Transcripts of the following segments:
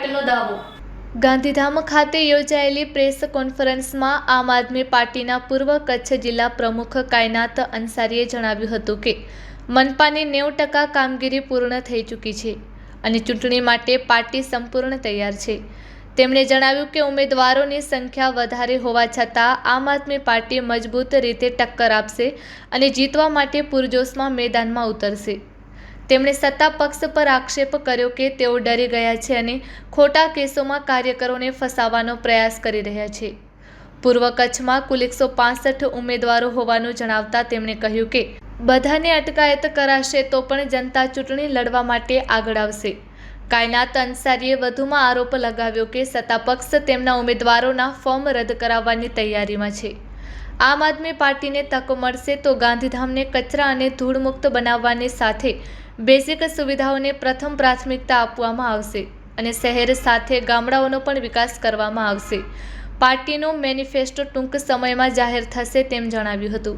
ફાઇટનો દાવો। ગાંધીધામ ખાતે યોજાયેલી પ્રેસ કોન્ફરન્સમાં આમ આદમી પાર્ટીના પૂર્વ કચ્છ જિલ્લા પ્રમુખ કાયનાત અંસારીએ જણાવ્યું હતું કે મનપાની 90% કામગીરી પૂર્ણ થઈ ચૂકી છે અને ચૂંટણી માટે પાર્ટી સંપૂર્ણ તૈયાર છે। તેમણે જણાવ્યું કે ઉમેદવારોની સંખ્યા વધારે હોવા છતાં આમ આદમી પાર્ટી મજબૂત રીતે ટક્કર આપશે અને જીતવા માટે પૂરજોશમાં મેદાનમાં ઉતરશે। તેમણે સત્તા પક્ષ પર આક્ષેપ કર્યો કે તેઓ ડરી ગયા છે અને ખોટા કેસોમાં કાર્યકરોને ફસાવવાનો પ્રયાસ કરી રહ્યા છે। પૂર્વ કચ્છમાં કુલ 165 ઉમેદવારો હોવાનું જણાવતા તેમણે કહ્યું કે બધાને અટકાયત કરાશે તો પણ જનતા ચૂંટણી લડવા માટે આગળ આવશે। કાયનાત અંસારીએ વધુમાં આરોપ લગાવ્યો કે સત્તા પક્ષ તેમના ઉમેદવારોના ફોર્મ રદ કરાવવાની તૈયારીમાં છે। આમ આદમી પાર્ટીને તક મળશે તો ગાંધીધામને કચરા અને ધૂળમુક્ત બનાવવાની સાથે બેઝિક સુવિધાઓને પ્રથમ પ્રાથમિકતા આપવામાં આવશે અને શહેર સાથે ગામડાઓનો પણ વિકાસ કરવામાં આવશે। પાર્ટીનું મેનિફેસ્ટો ટૂંક સમયમાં જાહેર થશે તેમ જણાવ્યું હતું।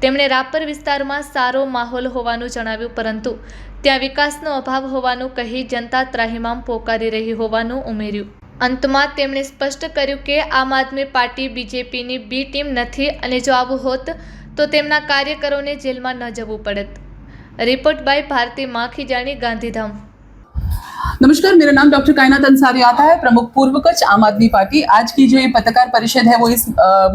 તેમણે રાપર વિસ્તારમાં સારો માહોલ હોવાનું જણાવ્યું પરંતુ ત્યાં વિકાસનો અભાવ હોવાનું કહી જનતા ત્રાહિમામ પોકારી રહી હોવાનું ઉમેર્યું। અંતમાં તેમણે સ્પષ્ટ કર્યું કે આમ આદમી પાર્ટી બીજેપીની બી ટીમ નથી અને જો આવું હોત તો તેમના કાર્યકરોને જેલમાં ન જવું પડત। Report by Bharti Makhijani, Gandhidham. नमस्कार, मेरा नाम डॉक्टर कायनात अंसारी आता है, प्रमुख पूर्व कच्छ आम आदमी पार्टी। आज की जो ये पत्रकार परिषद है वो इस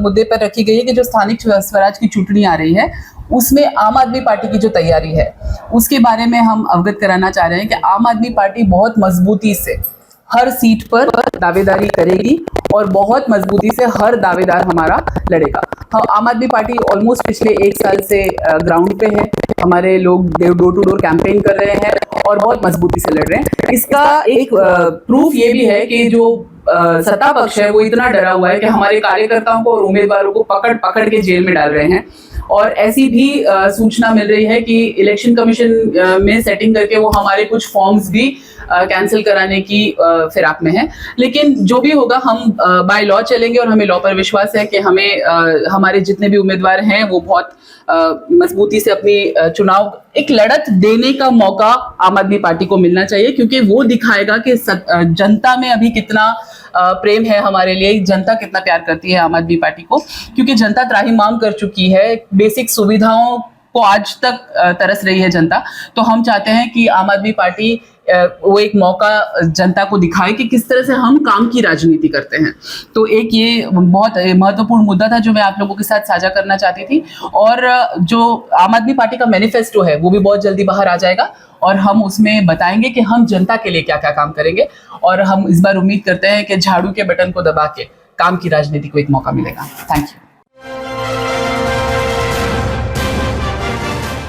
मुद्दे पर रखी गई है कि जो स्थानिक स्वराज की चुटनी आ रही है उसमें आम आदमी पार्टी की जो तैयारी है उसके बारे में हम अवगत कराना चाह रहे हैं कि आम आदमी पार्टी बहुत मजबूती से हर सीट पर दावेदारी करेगी और बहुत मजबूती से हर दावेदार हमारा लड़ेगा। हम आम आदमी पार्टी ऑलमोस्ट पिछले 1 साल से ग्राउंड पे है, हमारे लोग डोर टू डोर कैंपेन कर रहे हैं और बहुत मजबूती से लड़ रहे हैं। इसका एक प्रूफ ये भी है कि जो सत्ता पक्ष है वो इतना डरा हुआ है कि हमारे कार्यकर्ताओं को और उम्मीदवारों को पकड़ पकड़ के जेल में डाल रहे हैं और ऐसी भी सूचना मिल रही है कि इलेक्शन कमीशन में सेटिंग करके वो हमारे कुछ फॉर्म्स भी कैंसिल कराने की फिराक में है। लेकिन जो भी होगा हम बाय लॉ चलेंगे और हमें लॉ पर विश्वास है कि हमें हमारे जितने भी उम्मीदवार हैं वो बहुत मजबूती से अपनी चुनाव एक लड़त देने का मौका आम आदमी पार्टी को मिलना चाहिए, क्योंकि वो दिखाएगा कि जनता में अभी कितना प्रेम है हमारे लिए, जनता कितना प्यार करती है आम आदमी पार्टी को। क्योंकि जनता त्राहिमाम कर चुकी है, बेसिक सुविधाओं को आज तक तरस रही है जनता। तो हम चाहते हैं कि आम आदमी पार्टी वो एक मौका जनता को दिखाए कि किस तरह से हम काम की राजनीति करते हैं। तो एक ये बहुत महत्वपूर्ण मुद्दा था जो मैं आप लोगों के साथ साझा करना चाहती थी। और जो आम आदमी पार्टी का मैनिफेस्टो है वो भी बहुत जल्दी बाहर आ जाएगा और हम उसमें बताएंगे कि हम जनता के लिए क्या क्या काम करेंगे। और हम इस बार उम्मीद करते हैं कि झाड़ू के बटन को दबा के काम की राजनीति को एक मौका मिलेगा। Thank you.